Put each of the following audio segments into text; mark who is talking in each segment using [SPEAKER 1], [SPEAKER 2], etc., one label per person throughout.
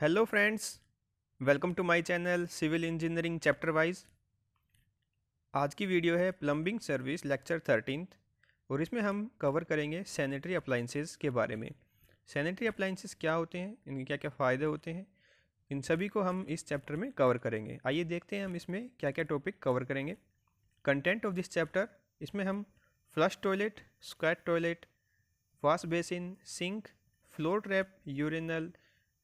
[SPEAKER 1] Hello friends, welcome to my channel civil engineering chapter wise. आज की video है plumbing service lecture 13 और इसमें हम कवर करेंगे सैनिटरी अप्लाइंसेस के बारे में। सैनिटरी अप्लाइंसेस क्या होते हैं, इनके क्या क्या फ़ायदे होते हैं, इन सभी को हम इस चैप्टर में कवर करेंगे। आइए देखते हैं हम इसमें क्या क्या टॉपिक कवर करेंगे। कंटेंट ऑफ दिस चैप्टर, इसमें हम flush toilet, squat toilet, wash basin, sink, floor trap, urinal,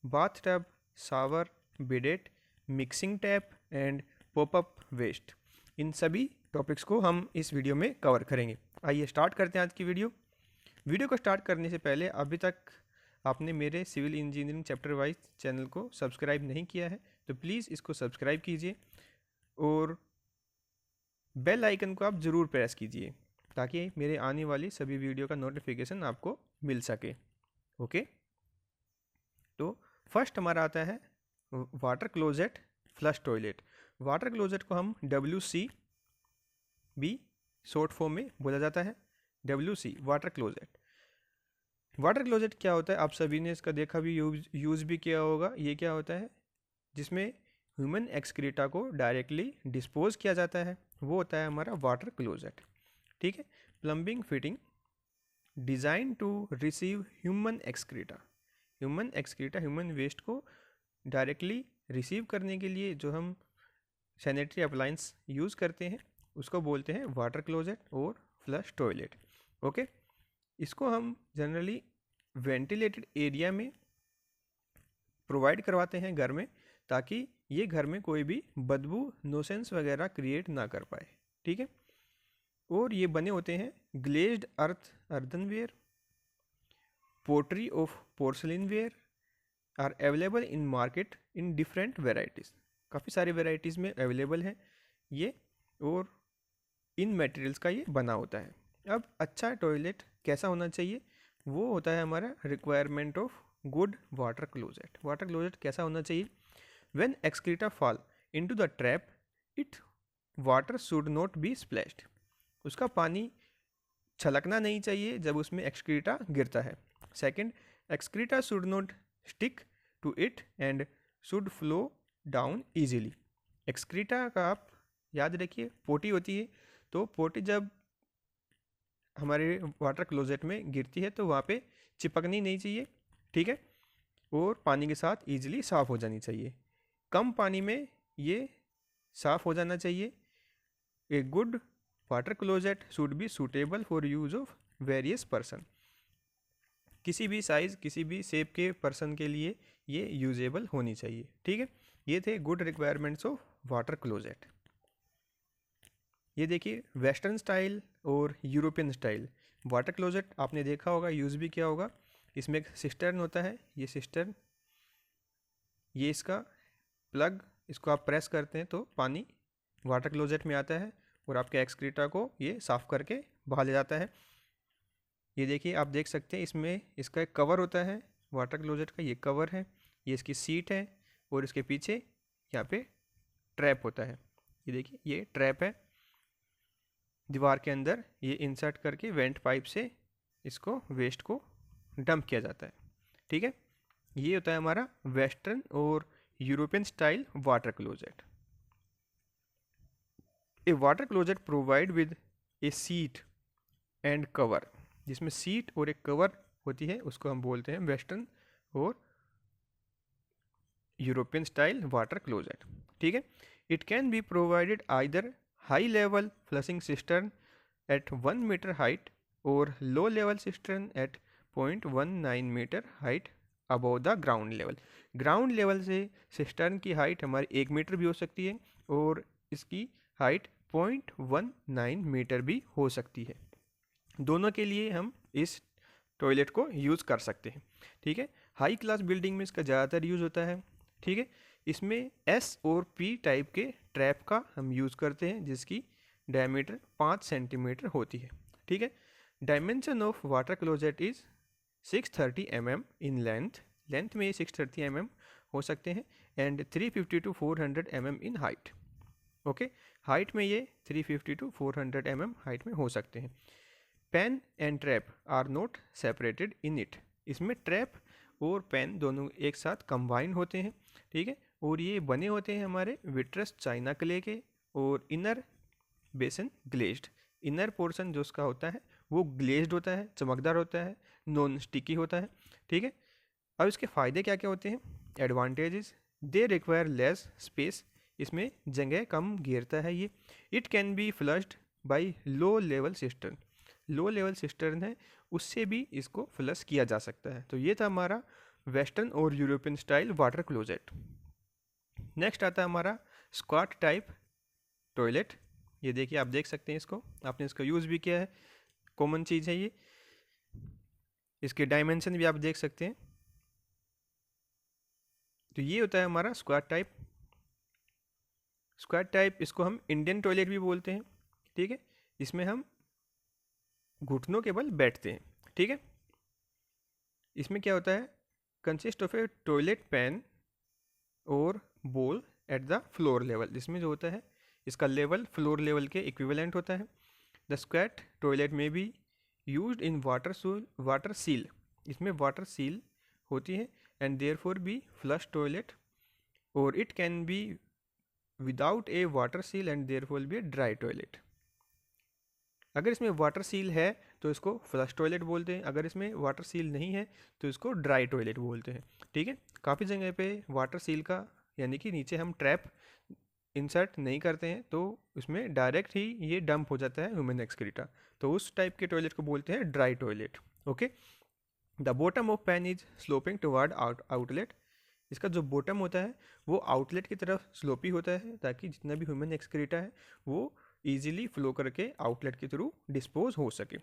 [SPEAKER 1] bath tub, shower, bidet, mixing tap and popup waste, इन सभी टॉपिक्स को हम इस वीडियो में कवर करेंगे। आइए स्टार्ट करते हैं आज की वीडियो को स्टार्ट करने से पहले अभी तक आपने मेरे civil engineering chapter wise channel को सब्सक्राइब नहीं किया है तो प्लीज़ इसको सब्सक्राइब कीजिए और बेल आइकन को आप ज़रूर प्रेस कीजिए ताकि मेरे आने वाली सभी वीडियो का नोटिफिकेशन आपको मिल सके। ओके, तो फर्स्ट हमारा आता है water closet flush toilet. Water closet को हम WC भी शॉर्ट फॉर्म में बोला जाता है। WC water closet. Water closet क्या होता है, आप सभी ने इसका देखा भी, यूज़ भी किया होगा। ये क्या होता है, जिसमें ह्यूमन एक्सक्रीटा को डायरेक्टली डिस्पोज किया जाता है, वो होता है हमारा वाटर क्लोजेट। ठीक है, plumbing fitting design to receive human excreta. Human waste को डायरेक्टली रिसीव करने के लिए जो हम सैनिटरी अप्लायंस यूज़ करते हैं उसको बोलते हैं वाटर क्लोजेट और फ्लश टॉयलेट। ओके, इसको हम जनरली वेंटिलेटेड एरिया में प्रोवाइड करवाते हैं घर में, ताकि ये घर में कोई भी बदबू नोसेंस वगैरह क्रिएट ना कर पाए। ठीक है, और ये बने होते हैं glazed earthenware, pottery of porcelain ware are available in market in different varieties. काफ़ी सारी वेराइटीज़ में अवेलेबल है ये, और इन मटेरियल्स का ये बना होता है। अब अच्छा टॉयलेट कैसा होना चाहिए, वो होता है हमारा requirement of good water closet. Water closet कैसा होना चाहिए, when excreta fall into the trap it water should not be splashed. उसका पानी छलकना नहीं चाहिए जब उसमें एक्सक्रीटा गिरता है। Second, excreta should not stick to it and should flow down easily. Excreta का आप याद रखिए, पोटी होती है, तो पोटी जब हमारे वाटर क्लोजेट में गिरती है तो वहाँ पे चिपकनी नहीं चाहिए। ठीक है, और पानी के साथ ईजिली साफ़ हो जानी चाहिए। कम पानी में ये साफ़ हो जाना चाहिए। A good water closet should be suitable for use of various person. किसी भी साइज़, किसी भी शेप के पर्सन के लिए ये यूजेबल होनी चाहिए। ठीक है, ये थे good requirements of water closet. ये देखिए वेस्टर्न स्टाइल और यूरोपियन स्टाइल वाटर क्लोजेट आपने देखा होगा, यूज़ भी किया होगा। इसमें एक सिस्टर्न होता है, ये सिस्टर्न, ये इसका प्लग, इसको आप प्रेस करते हैं तो पानी वाटर क्लोजेट में आता है और आपके एक्सक्रीटा को ये साफ़ करके बाहर ले जाता है। ये देखिए, आप देख सकते हैं इसमें इसका एक कवर होता है वाटर क्लोजेट का, ये कवर है, ये इसकी सीट है और इसके पीछे यहाँ पे ट्रैप होता है। ये देखिए, ये ट्रैप है, दीवार के अंदर ये इंसर्ट करके वेंट पाइप से इसको वेस्ट को डंप किया जाता है। ठीक है, ये होता है हमारा वेस्टर्न और European style water closet. A water closet provide with A seat and cover, जिसमें सीट और एक कवर होती है, उसको हम बोलते हैं वेस्टर्न और यूरोपियन स्टाइल वाटर क्लोजेट। ठीक है, it can be provided either high level flushing cistern at 1 metre height और low level cistern at 0.19 metre height above the ground level. Ground level से सिस्टर्न की हाइट हमारी 1 metre भी हो सकती है और इसकी हाइट 0.19 मीटर भी हो सकती है। दोनों के लिए हम इस टॉयलेट को यूज़ कर सकते हैं। ठीक है, हाई क्लास बिल्डिंग में इसका ज़्यादातर यूज़ होता है। ठीक है, इसमें S और P टाइप के ट्रैप का हम यूज़ करते हैं, जिसकी डायमीटर 5 सेंटीमीटर होती है। ठीक है, dimension of water closet is 630 mm in length में 630 mm हो सकते हैं and 350 to 400 mm in height. Okay, height में ये 350 to 400 mm हाइट में हो सकते हैं। Pan and trap are not separated in it. इसमें ट्रैप और पैन दोनों एक साथ कंबाइन होते हैं, ठीक है। और ये बने होते हैं हमारे विट्रस चाइना क्ले के, और इनर बेसन ग्लेज्ड। इनर पोर्शन जो उसका होता है वो ग्लेज्ड होता है, चमकदार होता है, नॉन स्टिकी होता है, ठीक है। अब इसके फ़ायदे क्या क्या होते हैं? Advantages, they require less space, इसमें जगह कम घेरता है ये। It can be flushed by low level cistern, low level cistern है उससे भी इसको फ्लश किया जा सकता है। तो ये था हमारा वेस्टर्न और European style water closet. Next आता है हमारा स्क्वाट टाइप टॉयलेट। ये देखिए, आप देख सकते हैं इसको, आपने इसका यूज़ भी किया है, कॉमन चीज़ है ये। इसके डायमेंशन भी आप देख सकते हैं। तो ये होता है हमारा स्क्वाट टाइप। स्क्वाट टाइप इसको हम इंडियन टॉयलेट भी बोलते हैं, ठीक है। इसमें हम घुटनों के बल बैठते हैं, ठीक है। इसमें क्या होता है? Consist of A toilet pan और बोल एट द फ्लोर लेवल। इसमें जो होता है इसका लेवल फ्लोर लेवल के इक्विवेलेंट होता है। द स्क्वाट टॉयलेट में भी यूज्ड इन वाटर सील, इसमें वाटर सील होती है, and therefore be flush toilet, और it can be without a water seal and therefore be dry toilet. अगर इसमें वाटर सील है तो इसको फ्लश टॉयलेट बोलते हैं, अगर इसमें वाटर सील नहीं है तो इसको ड्राई टॉयलेट बोलते हैं, ठीक है। काफ़ी जगह पे वाटर सील का यानी कि नीचे हम ट्रैप इंसर्ट नहीं करते हैं तो इसमें डायरेक्ट ही ये डंप हो जाता है ह्यूमन एक्सक्रीटा, तो उस टाइप के टॉयलेट को बोलते हैं dry toilet, okay. The bottom of pan is sloping toward outlet. इसका जो बॉटम होता है वो आउटलेट की तरफ स्लोपी होता है, ताकि जितना भी ह्यूमन एक्सक्रीटा है वो ईजिली फ्लो करके आउटलेट के थ्रू डिस्पोज हो सके।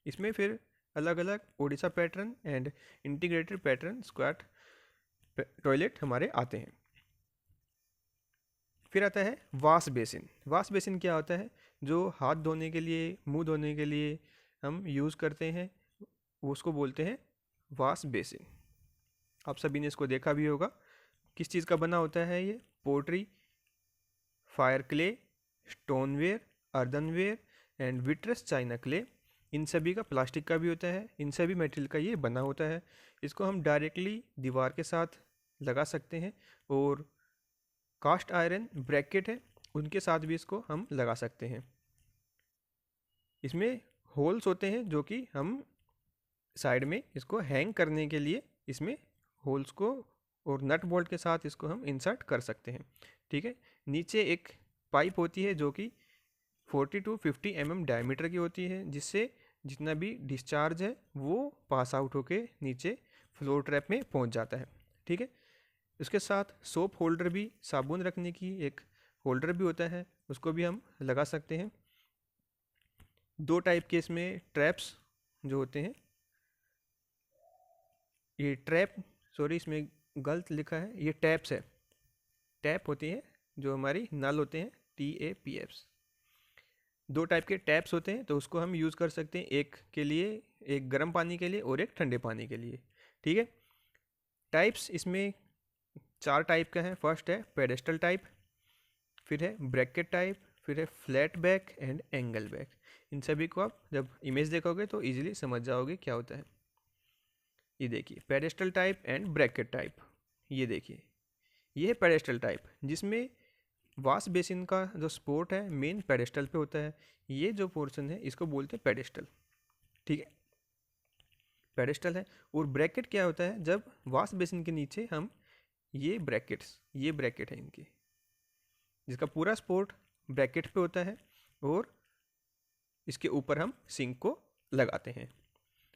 [SPEAKER 1] इसमें फिर अलग अलग Odisha pattern and integrated pattern squat toilet हमारे आते हैं। फिर आता है वाश बेसिन। वाश बेसिन क्या होता है? जो हाथ धोने के लिए, मुंह धोने के लिए हम यूज़ करते हैं, उसको बोलते हैं वाश बेसिन। आप सभी ने इसको देखा भी होगा। किस चीज़ का बना होता है ये? Pottery, fire clay, stoneware, earthenware and vitreous china clay, इन सभी का, प्लास्टिक का भी होता है, इन सभी मटेरियल का ये बना होता है। इसको हम डायरेक्टली दीवार के साथ लगा सकते हैं, और कास्ट आयरन ब्रैकेट है उनके साथ भी इसको हम लगा सकते हैं। इसमें होल्स होते हैं जो कि हम साइड में इसको हैंग करने के लिए इसमें होल्स को और नट बोल्ट के साथ इसको हम इंसर्ट कर सकते हैं, ठीक है। नीचे एक पाइप होती है जो कि 40 to 50 mm डायमीटर की होती है, जिससे जितना भी डिस्चार्ज है वो पास आउट होके नीचे फ्लोर ट्रैप में पहुंच जाता है, ठीक है। उसके साथ सोप होल्डर भी, साबुन रखने की एक होल्डर भी होता है, उसको भी हम लगा सकते हैं। दो टाइप के इसमें ट्रैप्स जो होते हैं, ये ट्रैप, सॉरी इसमें गलत लिखा है, ये टैप्स है। टैप होती है जो हमारी नल होते हैं, TAPS। दो टाइप के टैप्स होते हैं, तो उसको हम यूज़ कर सकते हैं, एक के लिए, एक गर्म पानी के लिए और एक ठंडे पानी के लिए, ठीक है। टाइप्स इसमें 4 टाइप का है। फर्स्ट है पेडेस्टल टाइप, फिर है ब्रैकेट टाइप, फिर है flat back and angle back. इन सभी को आप जब इमेज देखोगे तो इजीली समझ जाओगे क्या होता है। ये देखिए pedestal type and bracket type, ये देखिए ये है पेडेस्टल टाइप, जिसमें वाश बेसिन का जो सपोर्ट है मेन पेडेस्टल पे होता है। ये जो पोर्शन है इसको बोलते हैं पेडेस्टल, ठीक है, पेडेस्टल है। और ब्रैकेट क्या होता है? जब वाश बेसिन के नीचे हम ये ब्रैकेट है इनके, जिसका पूरा सपोर्ट ब्रैकेट पे होता है, और इसके ऊपर हम सिंक को लगाते हैं।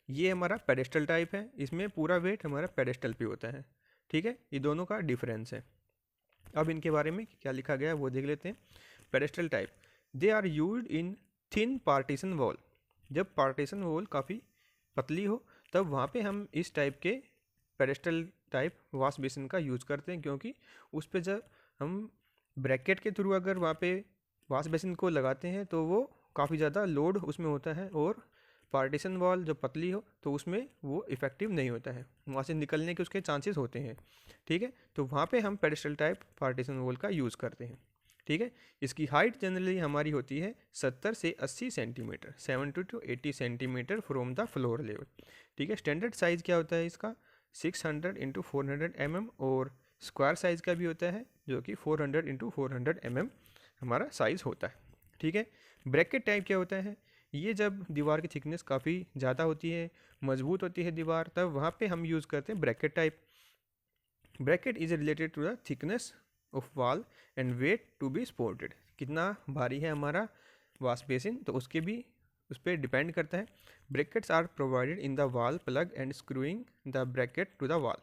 [SPEAKER 1] ये हमारा पेडेस्टल टाइप है, इसमें पूरा वेट हमारा पेडेस्टल पे होता है, ठीक है। ये दोनों का डिफरेंस है। अब इनके बारे में क्या लिखा गया है वो देख लेते हैं। Pedestal type, they are used in thin partition wall. जब पार्टीशन वॉल काफ़ी पतली हो तब वहाँ पे हम इस टाइप के पेडेस्टल टाइप वाश बेसिन का यूज़ करते हैं, क्योंकि उस पर जब हम ब्रैकेट के थ्रू अगर वहाँ पे वाश बेसिन को लगाते हैं तो वो काफ़ी ज़्यादा लोड उसमें होता है, और पार्टीशन वॉल जब पतली हो तो उसमें वो इफ़ेक्टिव नहीं होता है, वहाँ से निकलने के उसके चांसेस होते हैं, ठीक है। तो वहाँ पे हम पेडेस्टल टाइप पार्टीशन वॉल का यूज़ करते हैं, ठीक है। इसकी हाइट जनरली हमारी होती है 70 से 80 centimetre, 70 to 80 centimetre from the floor level, ठीक है। स्टैंडर्ड साइज़ क्या होता है इसका? 600 इंटू 400 mm और स्क्वायर साइज़ का भी होता है जो कि 400 इंटू 400 mm हमारा साइज़ होता है। ठीक है। ब्रैकेट टाइप क्या होता है, ये जब दीवार की थिकनेस काफ़ी ज़्यादा होती है, मजबूत होती है दीवार, तब वहाँ पे हम यूज़ करते हैं bracket type. Bracket is related to the thickness of wall and weight to be supported. कितना भारी है हमारा वॉश बेसिन, तो उसके भी उस पर डिपेंड करता है। Brackets are provided in the wall plug and screwing the bracket to the wall.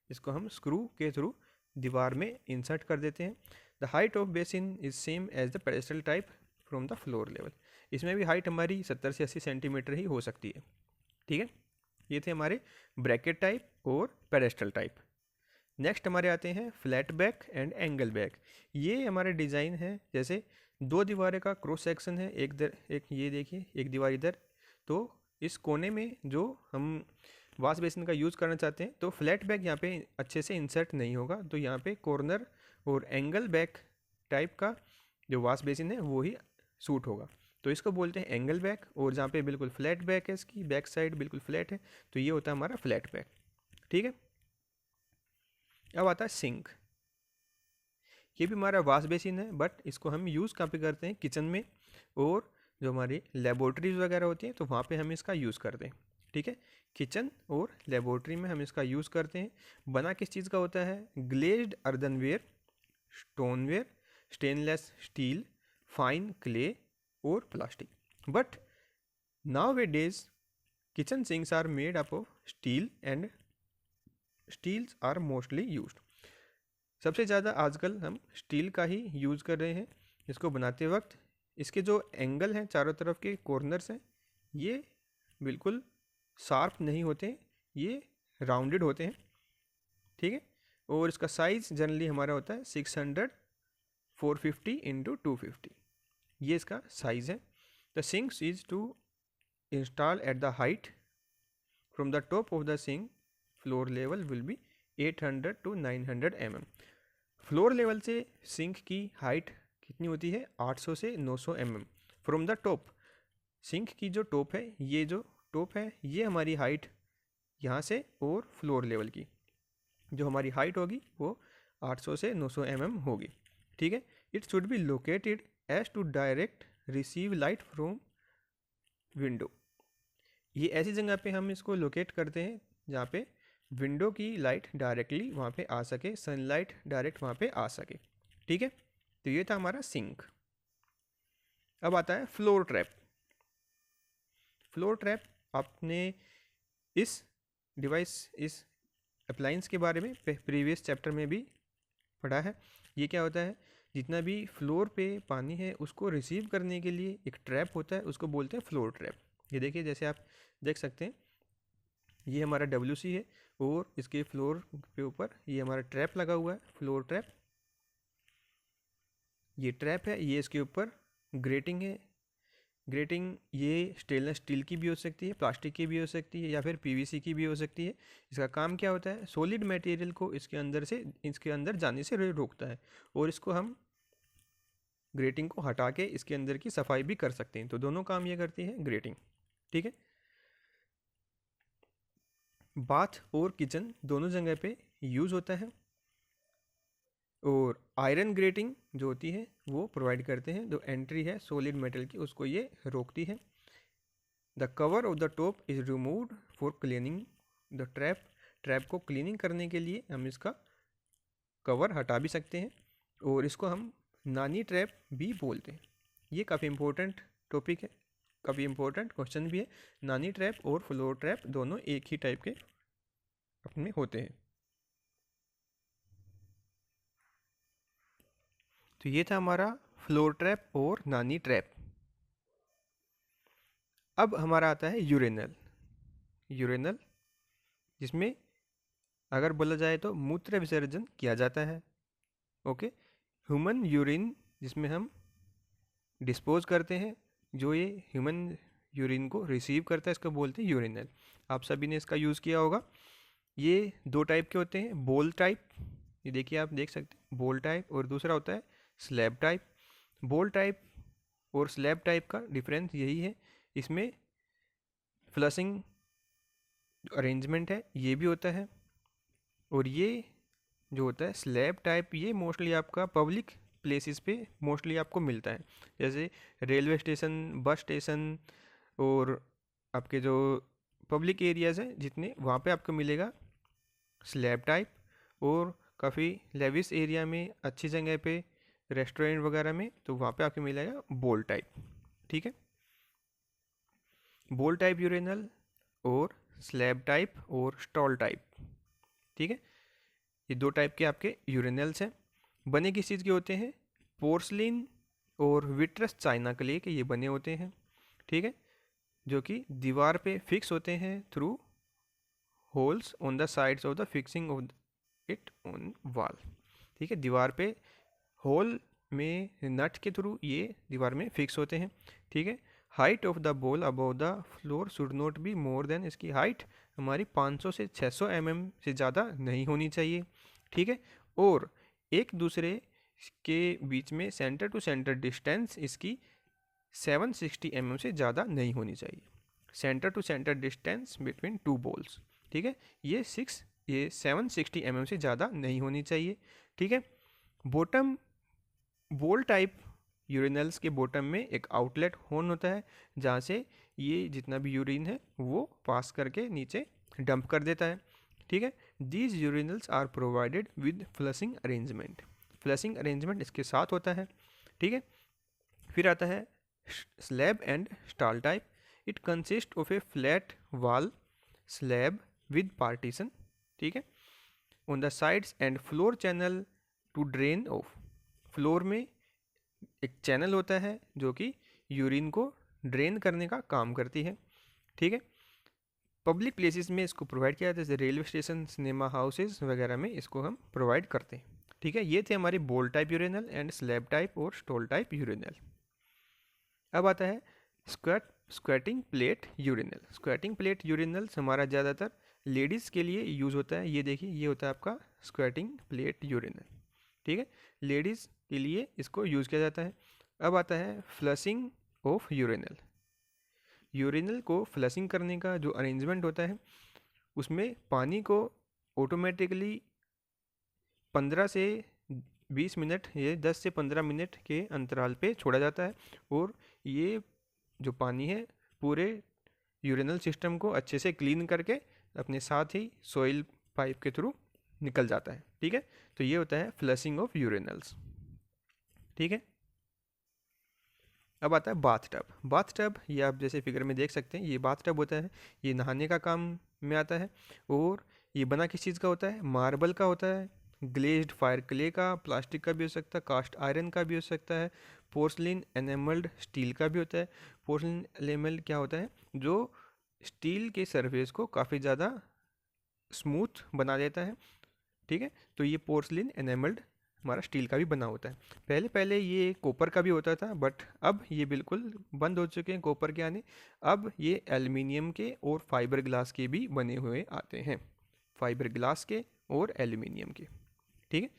[SPEAKER 1] इसको हम स्क्रू के थ्रू दीवार में इंसर्ट कर देते हैं। The height of basin is same as the pedestal type from the floor level. इसमें भी हाइट हमारी 70 से 80 सेंटीमीटर ही हो सकती है। ठीक है, ये थे हमारे ब्रैकेट टाइप और पेडेस्टल टाइप। नेक्स्ट हमारे आते हैं flat back and angle back. ये हमारे डिज़ाइन है, जैसे दो दीवारें का क्रॉस सेक्शन है, एक ये देखिए, एक दीवार इधर, तो इस कोने में जो हम वॉश बेसिन का यूज़ करना चाहते हैं तो फ्लैट बैक यहाँ पे अच्छे से इंसर्ट नहीं होगा, तो यहाँ पे कॉर्नर और एंगल बैक टाइप का जो वॉश बेसिन है वो ही सूट होगा, तो इसको बोलते हैं एंगल बैक। और जहाँ पे बिल्कुल फ्लैट बैक है, इसकी बैक साइड बिल्कुल फ्लैट है, तो ये होता है हमारा फ्लैट बैक। ठीक है। अब आता है सिंक। ये भी हमारा वॉश बेसिन है, बट इसको हम यूज़ कहाँ पे करते हैं, किचन में, और जो हमारी लेबोरेटरीज वगैरह होती हैं तो वहाँ पे हम इसका यूज़ करते हैं। ठीक है, किचन और लेबोरेटरी में हम इसका यूज़ करते हैं। बना किस चीज़ का होता है, glazed earthenware, stoneware, stainless steel, fine clay और plastic. But nowadays kitchen sinks are made up of steel and steels are mostly used. सबसे ज़्यादा आजकल हम स्टील का ही यूज़ कर रहे हैं इसको बनाते वक्त। इसके जो एंगल हैं, चारों तरफ के कॉर्नर्स हैं, ये बिल्कुल शार्प नहीं होते, ये राउंडेड होते हैं। ठीक है, और इसका साइज़ जनरली हमारा होता है 600 450 इंटू 250, ये इसका साइज़ है। The sinks is to install at the height from the top of the sink floor level will be 800 to 900 mm। Floor level से सिंक की हाइट कितनी होती है, 800 से 900 mm from the top. Sink की जो टॉप है, ये जो टॉप है, ये हमारी हाइट यहाँ से, और फ्लोर लेवल की जो हमारी हाइट होगी वो 800 से 900 mm होगी। ठीक है, it should be located as to direct receive light from window. ये ऐसी जगह पे हम इसको लोकेट करते हैं जहाँ पे विंडो की लाइट डायरेक्टली वहाँ पे आ सके, सनलाइट डायरेक्ट वहाँ पे आ सके। ठीक है, तो ये था हमारा सिंक। अब आता है फ्लोर ट्रैप। फ्लोर ट्रैप आपने इस अप्लायंस के बारे में प्रीवियस चैप्टर में भी पढ़ा है। ये क्या होता है, जितना भी फ्लोर पे पानी है उसको रिसीव करने के लिए एक ट्रैप होता है, उसको बोलते हैं फ्लोर ट्रैप। ये देखिए, जैसे आप देख सकते हैं, ये हमारा WC है और इसके फ्लोर पे ऊपर ये हमारा ट्रैप लगा हुआ है, फ्लोर ट्रैप। ये ट्रैप है, ये इसके ऊपर ग्रेटिंग है। ग्रेटिंग ये स्टेनलेस स्टील की भी हो सकती है, प्लास्टिक की भी हो सकती है, या फिर PVC की भी हो सकती है। इसका काम क्या होता है, सॉलिड मटेरियल को इसके अंदर जाने से रोकता है, और इसको हम ग्रेटिंग को हटा के इसके अंदर की सफाई भी कर सकते हैं। तो दोनों काम ये करती है ग्रेटिंग। ठीक है, बाथ और किचन दोनों जगह पे यूज़ होता है। और आयरन ग्रेटिंग जो होती है वो प्रोवाइड करते हैं, जो एंट्री है सॉलिड मेटल की उसको ये रोकती है। The cover of the top is removed for cleaning the trap. Trap को क्लीनिंग करने के लिए हम इसका कवर हटा भी सकते हैं, और इसको हम नानी ट्रैप भी बोलते हैं। ये काफ़ी इंपॉर्टेंट टॉपिक है, काफ़ी इंपॉर्टेंट क्वेश्चन भी है। नानी ट्रैप और फ्लोर ट्रैप दोनों एक ही टाइप के अपने होते हैं। तो ये था हमारा फ्लोर ट्रैप और नानी ट्रैप। अब हमारा आता है यूरिनल। यूरिनल जिसमें अगर बोला जाए तो मूत्र विसर्जन किया जाता है। ओके, ह्यूमन यूरिन जिसमें हम डिस्पोज करते हैं, जो ये ह्यूमन यूरिन को रिसीव करता है इसको बोलते हैं यूरिनल। आप सभी ने इसका यूज़ किया होगा। ये दो टाइप के होते हैं, बोल टाइप, ये देखिए आप देख सकते हैं, बोल टाइप, और दूसरा होता है स्लैब टाइप। बोल टाइप और स्लैब टाइप का डिफरेंस यही है, इसमें फ्लशिंग अरेंजमेंट है ये भी होता है, और ये जो होता है स्लैब टाइप, ये मोस्टली आपका पब्लिक प्लेसेस पे मोस्टली आपको मिलता है, जैसे रेलवे स्टेशन, बस स्टेशन, और आपके जो पब्लिक एरियाज़ हैं जितने, वहाँ पे आपको मिलेगा स्लैब टाइप। और काफ़ी लेविस एरिया में, अच्छी जगह पे, रेस्टोरेंट वगैरह में, तो वहाँ पे आपको मिलेगा बोल टाइप। ठीक है, बोल टाइप यूरेनल और स्लैब टाइप और स्टॉल टाइप। ठीक है, ये दो टाइप के आपके यूरेनल्स हैं। बने किस चीज़ के होते हैं? पोर्सलिन और विट्रस चाइना क्ले के ये बने होते हैं। ठीक है, जो कि दीवार पे फिक्स होते हैं through holes on the sides of the fixing of it on wall. ठीक है, दीवार पे होल में नट के थ्रू ये दीवार में फिक्स होते हैं। ठीक है, height of the ball above the floor should not be more than, इसकी हाइट हमारी 500 से 600 mm से ज़्यादा नहीं होनी चाहिए। ठीक है, और एक दूसरे के बीच में सेंटर टू सेंटर डिस्टेंस इसकी 760 mm से ज़्यादा नहीं होनी चाहिए। Centre to centre distance between two balls, ठीक है, ये 760 mm से ज़्यादा नहीं होनी चाहिए। ठीक है, बॉटम बोल टाइप यूरिनल्स के बॉटम में एक आउटलेट होल होता है, जहाँ से ये जितना भी यूरिन है वो पास करके नीचे डंप कर देता है। ठीक है, these urinals are provided with flushing arrangement. Flushing arrangement इसके साथ होता है। ठीक है, फिर आता है slab and stall type. It consist of a flat wall slab with partition. ठीक है, on the sides and floor channel to drain off. Floor में एक चैनल होता है जो कि यूरिन को ड्रेन करने का काम करती है। ठीक है, पब्लिक प्लेसेस में इसको प्रोवाइड किया जाता है, जैसे रेलवे स्टेशन, सिनेमा हाउसेज वगैरह में इसको हम प्रोवाइड करते हैं। ठीक है, ये थे हमारे बोल type urinal and slab type और स्टॉल टाइप यूरिनल। अब आता है squatting plate urinal. Squatting plate urinal हमारा ज़्यादातर लेडीज़ के लिए यूज़ होता है। ये देखिए, ये होता है आपका स्क्वेटिंग प्लेट यूरिनल। ठीक है, लेडीज़ के लिए इसको यूज़ किया जाता है। अब आता है फ्लशिंग ऑफ यूरिनल। यूरिनल को फ्लशिंग करने का जो अरेंजमेंट होता है, उसमें पानी को ऑटोमेटिकली 15 से 20 मिनट, ये 10 से 15 मिनट के अंतराल पे छोड़ा जाता है, और ये जो पानी है पूरे यूरिनल सिस्टम को अच्छे से क्लीन करके अपने साथ ही सॉइल पाइप के थ्रू निकल जाता है। ठीक है, तो ये होता है फ्लशिंग ऑफ यूरिनल्स। ठीक है, अब आता है बाथ टब। बाथ टब, ये आप जैसे फिगर में देख सकते हैं, ये बाथ टब होता है, ये नहाने का काम में आता है। और ये बना किस चीज़ का होता है? मार्बल का होता है, ग्लेज्ड फायर क्ले का, प्लास्टिक का भी हो सकता है, कास्ट आयरन का भी हो सकता है, पोर्सलिन एनेमल्ड स्टील का भी होता है। पोर्सलिन एनेमल्ड क्या होता है? जो स्टील के सरफेस को काफ़ी ज़्यादा स्मूथ बना देता है। ठीक है, तो ये पोर्सलिन एनेमल्ड हमारा स्टील का भी बना होता है। पहले पहले ये कॉपर का भी होता था, बट अब ये बिल्कुल बंद हो चुके हैं कॉपर के आने। अब ये एल्युमिनियम के और फाइबर ग्लास के भी बने हुए आते हैं, फाइबर ग्लास के और एल्युमिनियम के। ठीक है,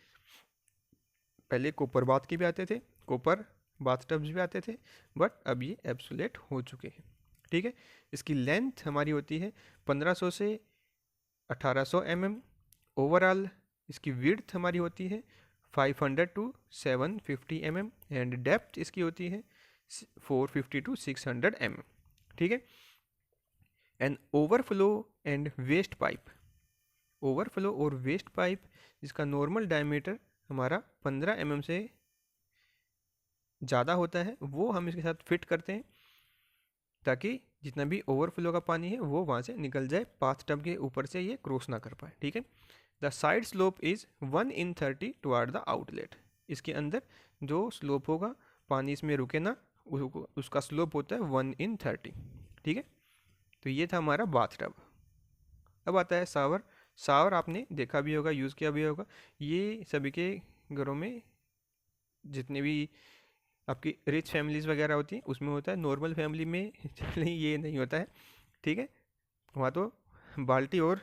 [SPEAKER 1] पहले कॉपर बाथ के भी आते थे, कॉपर बाथ टब्स भी आते थे, बट अब ये एब्सोलेट हो चुके हैं। ठीक है, इसकी लेंथ हमारी होती है 1500 से 1800 mm। ओवरऑल इसकी विड्थ हमारी होती है 500 टू 750 mm एंड डेप्थ इसकी होती है 450 टू 600 mm। ठीक है, and overflow and waste pipe. Overflow और वेस्ट पाइप, जिसका नॉर्मल डायमीटर हमारा 15 mm से ज़्यादा होता है, वो हम इसके साथ फिट करते हैं, ताकि जितना भी ओवरफ्लो का पानी है वो वहाँ से निकल जाए, बाथ टब के ऊपर से ये क्रॉस ना कर पाए। ठीक है, the side slope is 1/30 toward the outlet. इसके अंदर जो स्लोप होगा, पानी इसमें रुके ना, उसका स्लोप होता है 1/30। ठीक है, तो ये था हमारा बाथ टब। अब आता है शावर। शावर आपने देखा भी होगा, यूज़ किया भी होगा। ये सभी के घरों में, जितने भी आपकी रिच फैमिलीज़ वगैरह होती हैं उसमें होता है, नॉर्मल फैमिली में ये नहीं होता है। ठीक है, वहाँ तो बाल्टी और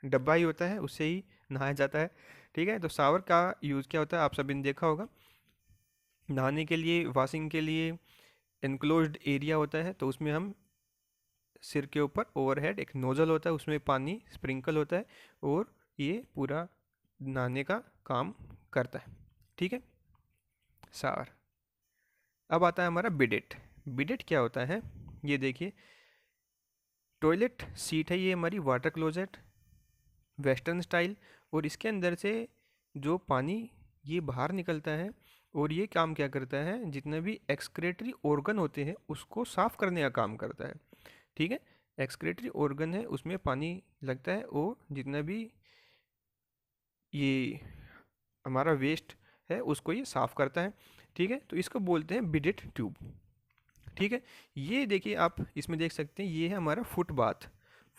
[SPEAKER 1] डब्बा ही होता है, उससे ही नहाया जाता है। ठीक है, तो शावर का यूज़ क्या होता है आप सभी ने देखा होगा। नहाने के लिए, वॉशिंग के लिए इनक्लोज्ड एरिया होता है, तो उसमें हम सिर के ऊपर ओवरहेड एक नोज़ल होता है, उसमें पानी स्प्रिंकल होता है, और ये पूरा नहाने का काम करता है। ठीक है, शावर। अब आता है हमारा बिडेट। बिडेट क्या होता है, ये देखिए, टॉयलेट सीट है ये हमारी, वाटर क्लोजेट वेस्टर्न स्टाइल, और इसके अंदर से जो पानी ये बाहर निकलता है और ये काम क्या करता है, जितने भी एक्सक्रेटरी ऑर्गन होते हैं उसको साफ करने का काम करता है। ठीक है, एक्सक्रेटरी ऑर्गन है उसमें पानी लगता है और जितना भी ये हमारा वेस्ट है उसको ये साफ करता है। ठीक है, तो इसको बोलते हैं बिडेट ट्यूब। ठीक है, ये देखिए आप इसमें देख सकते हैं, ये है हमारा फुट बाथ।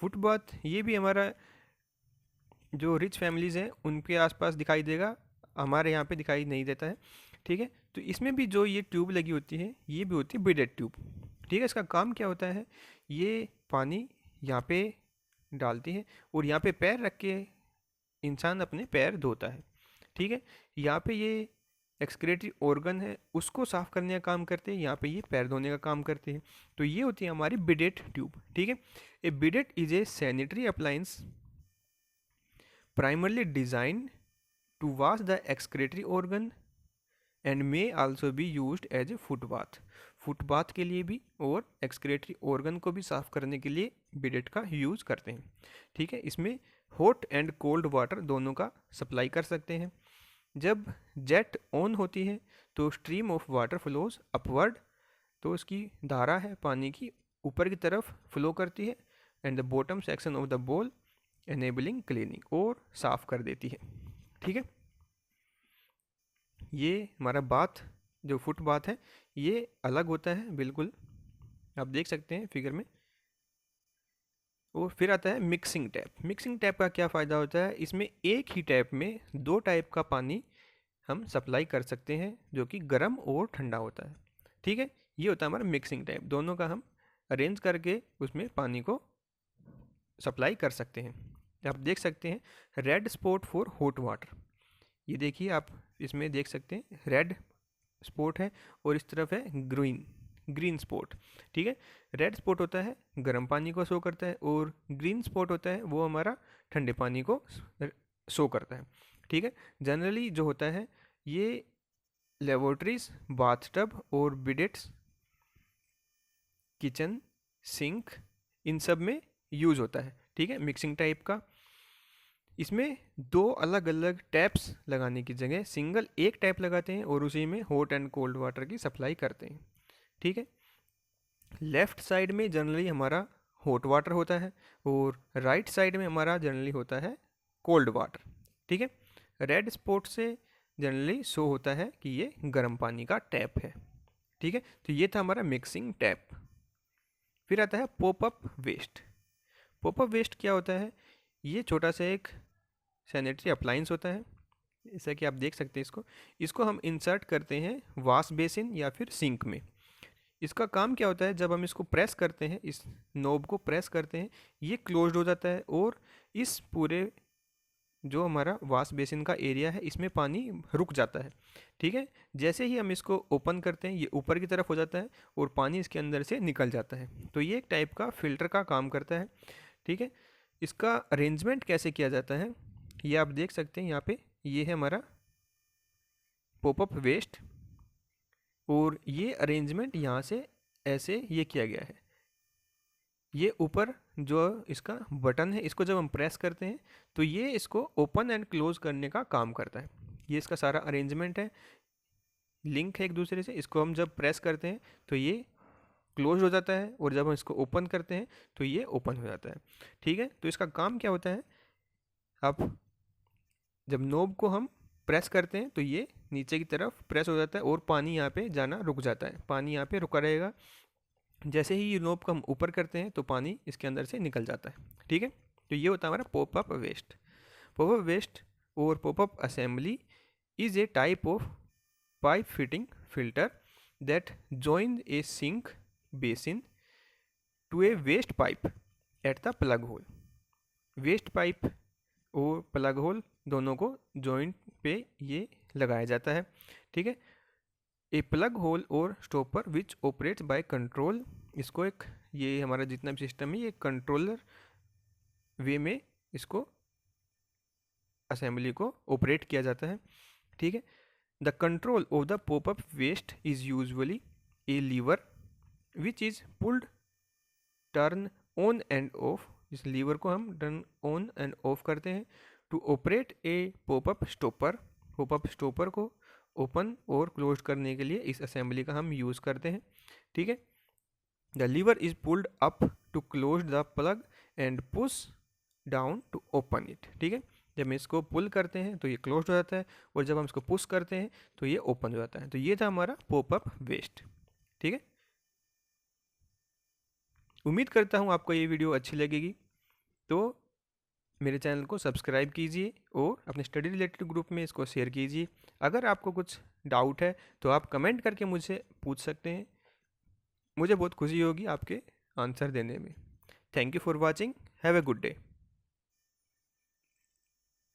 [SPEAKER 1] फुट बाथ ये भी हमारा जो रिच फैमिलीज़ हैं उनके आसपास दिखाई देगा, हमारे यहाँ पे दिखाई नहीं देता है। ठीक है, तो इसमें भी जो ये ट्यूब लगी होती है ये भी होती है बिडेट ट्यूब। ठीक है, इसका काम क्या होता है, ये पानी यहाँ पे डालती है और यहाँ पे पैर रख के इंसान अपने पैर धोता है। ठीक है, यहाँ पे ये एक्सक्रेटरी ऑर्गन है उसको साफ करने का काम करते हैं, यहाँ पे ये पैर धोने का काम करते हैं। तो ये होती है हमारी बिडेट ट्यूब। ठीक है, a bidet is a sanitary appliance primarily designed to wash the excretory organ and may also be used as a foot bath। Foot bath के लिए भी और एक्सक्रेटरी ऑर्गन को भी साफ करने के लिए बिडेट का यूज़ करते हैं। ठीक है, इसमें हॉट एंड कोल्ड वाटर दोनों का सप्लाई कर सकते हैं। जब जेट ऑन होती है तो stream of water flows upward, तो उसकी धारा है पानी की ऊपर की तरफ फ्लो करती है, and the bottom section of the बोल एनेबलिंग क्लीनिंग, और साफ कर देती है। ठीक है, ये हमारा बाथ जो फुट बाथ है ये अलग होता है बिल्कुल, आप देख सकते हैं फिगर में। और फिर आता है मिक्सिंग टैप। मिक्सिंग टैप का क्या फ़ायदा होता है, इसमें एक ही टैप में दो टाइप का पानी हम सप्लाई कर सकते हैं जो कि गर्म और ठंडा होता है। ठीक है, ये होता है हमारा मिक्सिंग टैप, दोनों का हम अरेंज करके उसमें पानी को सप्लाई कर सकते हैं। आप देख सकते हैं red spot for hot water, ये देखिए आप इसमें देख सकते हैं रेड स्पॉट है और इस तरफ है ग्रीन स्पॉट। ठीक है, रेड स्पॉट होता है गर्म पानी को शो करता है और ग्रीन स्पॉट होता है वो हमारा ठंडे पानी को शो करता है। ठीक है, जनरली जो होता है ये लेबोरेटरीज, बाथटब और बिडेट्स, किचन, सिंक, इन सब में यूज़ होता है। ठीक है, मिक्सिंग टाइप का। इसमें दो अलग अलग टैप्स लगाने की जगह सिंगल एक टैप लगाते हैं और उसी में हॉट एंड कोल्ड वाटर की सप्लाई करते हैं। ठीक है, लेफ़्ट साइड में जनरली हमारा हॉट वाटर होता है और राइट साइड में हमारा जनरली होता है कोल्ड वाटर। ठीक है, रेड स्पॉट से जनरली शो होता है कि ये गर्म पानी का टैप है। ठीक है, तो ये था हमारा मिक्सिंग टैप। फिर आता है पॉपअप वेस्ट। पॉपअप वेस्ट क्या होता है, ये छोटा सा एक सैनिटरी अप्लायंस होता है, जैसा कि आप देख सकते हैं इसको हम इंसर्ट करते हैं वॉश बेसिन या फिर सिंक में। इसका काम क्या होता है, जब हम इसको प्रेस करते हैं, इस नोब को प्रेस करते हैं, ये क्लोज्ड हो जाता है और इस पूरे जो हमारा वॉश बेसिन का एरिया है इसमें पानी रुक जाता है। ठीक है, जैसे ही हम इसको ओपन करते हैं ये ऊपर की तरफ हो जाता है और पानी इसके अंदर से निकल जाता है। तो ये एक टाइप का फिल्टर का काम करता है। ठीक है, इसका अरेंजमेंट कैसे किया जाता है ये आप देख सकते हैं यहाँ पे, ये है हमारा पॉपअप वेस्ट और ये अरेंजमेंट यहाँ से ऐसे ये किया गया है। ये ऊपर जो इसका बटन है इसको जब हम प्रेस करते हैं तो ये इसको ओपन एंड क्लोज करने का काम करता है। ये इसका सारा अरेंजमेंट है, लिंक है एक दूसरे से। इसको हम जब प्रेस करते हैं तो ये क्लोज हो जाता है और जब हम इसको ओपन करते हैं तो ये ओपन हो जाता है। ठीक है, तो इसका काम क्या होता है, आप जब नोब को हम प्रेस करते हैं तो ये नीचे की तरफ प्रेस हो जाता है और पानी यहाँ पे जाना रुक जाता है, पानी यहाँ पे रुका रहेगा। जैसे ही ये नोब को हम ऊपर करते हैं तो पानी इसके अंदर से निकल जाता है। ठीक है, तो ये होता है हमारा पॉपअप वेस्ट। पॉपअप वेस्ट और popup assembly is a type of pipe fitting filter that join a sink basin to a waste pipe at the plug hole. Waste pipe और प्लग होल दोनों को जॉइंट पे ये लगाया जाता है। ठीक है, ए प्लग होल और stopper which operates by control, इसको एक ये हमारा जितना भी सिस्टम है ये कंट्रोलर वे में इसको असेंबली को ऑपरेट किया जाता है। ठीक है, the control of the popup waste is usually a lever which is pulled turn on and off. इस लीवर को हम टर्न ऑन एंड ऑफ करते हैं to operate a popup stopper. Popup stopper को ओपन और क्लोज करने के लिए इस असेंबली का हम यूज़ करते हैं। ठीक है, the lever is pulled up to close the plug and push down to open it. ठीक है, जब हम इसको पुल करते हैं तो ये क्लोज हो जाता है और जब हम इसको पुश करते हैं तो ये ओपन हो जाता है। तो ये था हमारा पॉपअप वेस्ट। ठीक है, उम्मीद करता हूँ आपको ये वीडियो अच्छी लगेगी। तो मेरे चैनल को सब्सक्राइब कीजिए और अपने स्टडी रिलेटेड ग्रुप में इसको शेयर कीजिए। अगर आपको कुछ डाउट है तो आप कमेंट करके मुझसे पूछ सकते हैं, मुझे बहुत खुशी होगी आपके आंसर देने में। Thank you for watching, have a good day.